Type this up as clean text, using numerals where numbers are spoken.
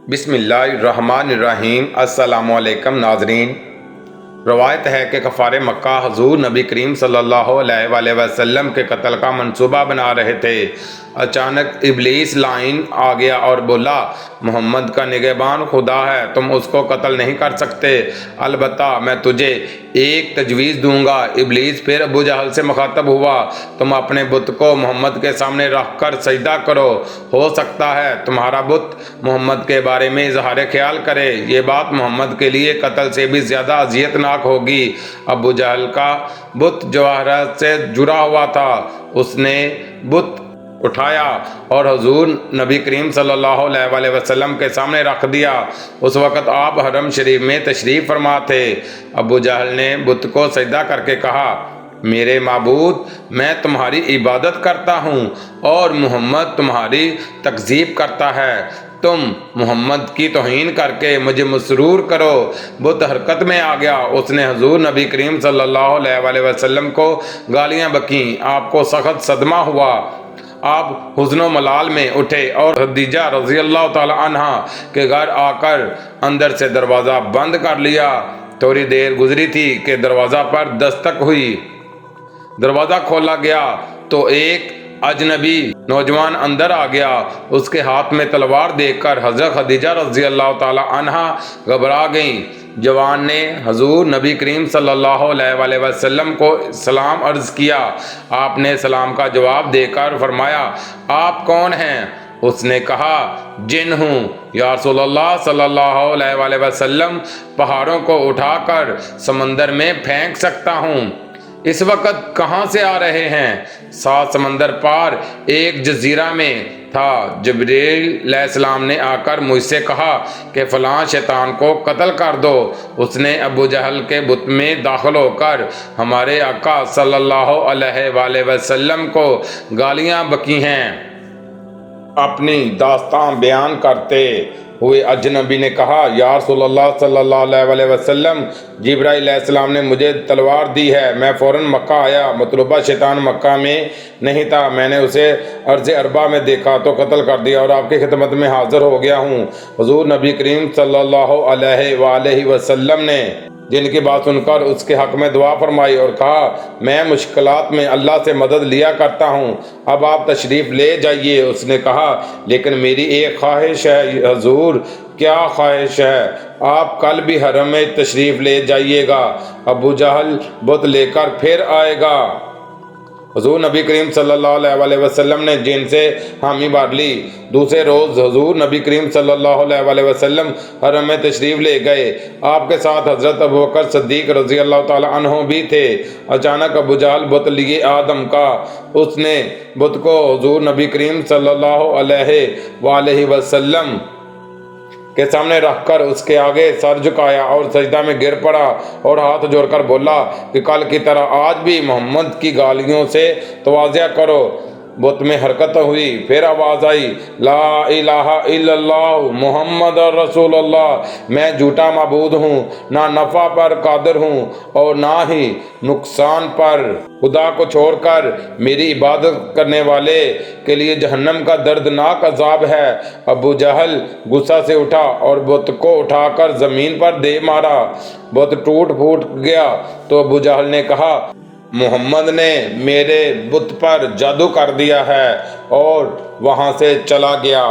بسم اللہ الرحمن الرحیم۔ السلام علیکم ناظرین۔ روایت ہے کہ کفار مکہ حضور نبی کریم صلی اللہ علیہ وآلہ وسلم کے قتل کا منصوبہ بنا رہے تھے۔ اچانک ابلیس لائن آ گیا اور بولا، محمد کا نگہبان خدا ہے، تم اس کو قتل نہیں کر سکتے، البتہ میں تجھے ایک تجویز دوں گا۔ ابلیس پھر ابو جہل سے مخاطب ہوا، تم اپنے بت کو محمد کے سامنے رکھ کر سجدہ کرو، ہو سکتا ہے تمہارا بت محمد کے بارے میں اظہار خیال کرے، یہ بات محمد کے لیے قتل سے بھی زیادہ اذیت ناک ہوگی۔ ابو جہل کا بت جواہرات سے جڑا ہوا تھا، اس نے بت اٹھایا اور حضور نبی کریم صلی اللہ علیہ وآلہ وسلم کے سامنے رکھ دیا۔ اس وقت آپ حرم شریف میں تشریف فرما تھے۔ ابو جہل نے بت کو سجدہ کر کے کہا، میرے معبود، میں تمہاری عبادت کرتا ہوں اور محمد تمہاری تکذیب کرتا ہے، تم محمد کی توہین کر کے مجھے مسرور کرو۔ بت حرکت میں آ گیا، اس نے حضور نبی کریم صلی اللہ علیہ وآلہ وسلم کو گالیاں بکیں، آپ کو سخت صدمہ ہوا۔ آپ حزن و ملال میں اٹھے اور خدیجہ رضی اللہ تعالی عنہا کے گھر آ کر اندر سے دروازہ بند کر لیا۔ تھوڑی دیر گزری تھی کہ دروازہ پر دستک ہوئی۔ دروازہ کھولا گیا تو ایک اجنبی نوجوان اندر آ گیا۔ اس کے ہاتھ میں تلوار دیکھ کر حضرت خدیجہ رضی اللہ تعالی عنہا گھبرا گئیں۔ جوان نے حضور نبی کریم صلی اللہ علیہ وآلہ وسلم کو سلام عرض کیا۔ آپ نے سلام کا جواب دے کر فرمایا، آپ کون ہیں؟ اس نے کہا، جن ہوں یا رسول اللہ صلی اللہ علیہ وآلہ وسلم، پہاڑوں کو اٹھا کر سمندر میں پھینک سکتا ہوں۔ اس وقت کہاں سے آ رہے ہیں؟ 7 سمندر پار ایک جزیرہ میں تھا۔ جبرائیل علیہ السلام نے آ کر مجھ سے کہا کہ فلاں شیطان کو قتل کر دو، اس نے ابو جہل کے بت میں داخل ہو کر ہمارے آقا صلی اللہ علیہ وآلہ وسلم کو گالیاں بکی ہیں۔ اپنی داستان بیان کرتے ہوئے اجنبی نے کہا، یا رسول اللہ صلی اللہ علیہ وآلہ وسلم، جبرائیل علیہ السلام نے مجھے تلوار دی ہے، میں فوراً مکہ آیا، مطلوبہ شیطان مکہ میں نہیں تھا، میں نے اسے ارض اربا میں دیکھا تو قتل کر دیا اور آپ کی خدمت میں حاضر ہو گیا ہوں۔ حضور نبی کریم صلی اللہ علیہ وآلہ وسلم نے جن کی بات سن کر اس کے حق میں دعا فرمائی اور کہا، میں مشکلات میں اللہ سے مدد لیا کرتا ہوں، اب آپ تشریف لے جائیے۔ اس نے کہا، لیکن میری ایک خواہش ہے حضور۔ کیا خواہش ہے؟ آپ کل بھی حرم میں تشریف لے جائیے گا، ابو جہل بت لے کر پھر آئے گا۔ حضور نبی کریم صلی اللہ علیہ وآلہ وسلم نے جن سے حامی بھر لی۔ دوسرے روز حضور نبی کریم صلی اللہ علیہ وآلہ وسلم حرم میں تشریف لے گئے۔ آپ کے ساتھ حضرت ابوبکر صدیق رضی اللہ تعالی عنہ بھی تھے۔ اچانک ابو جہل بت لیے آدم کا، اس نے بت کو حضور نبی کریم صلی اللہ علیہ وآلہ وسلم کے سامنے رکھ کر اس کے آگے سر جھکایا اور سجدہ میں گر پڑا اور ہاتھ جوڑ کر بولا کہ کل کی طرح آج بھی محمد کی گالیوں سے تواضع کرو۔ بت میں حرکت ہوئی، پھر آواز آئی، لا الہ الا اللہ محمد رسول اللہ، میں جھوٹا معبود ہوں، نہ نفع پر قادر ہوں اور نہ ہی نقصان پر، خدا کو چھوڑ کر میری عبادت کرنے والے کے لیے جہنم کا دردناک عذاب ہے۔ ابو جہل غصہ سے اٹھا اور بت کو اٹھا کر زمین پر دے مارا، بت ٹوٹ پھوٹ گیا۔ تو ابو جہل نے کہا، محمد نے میرے بت پر جادو کر دیا ہے، اور وہاں سے چلا گیا۔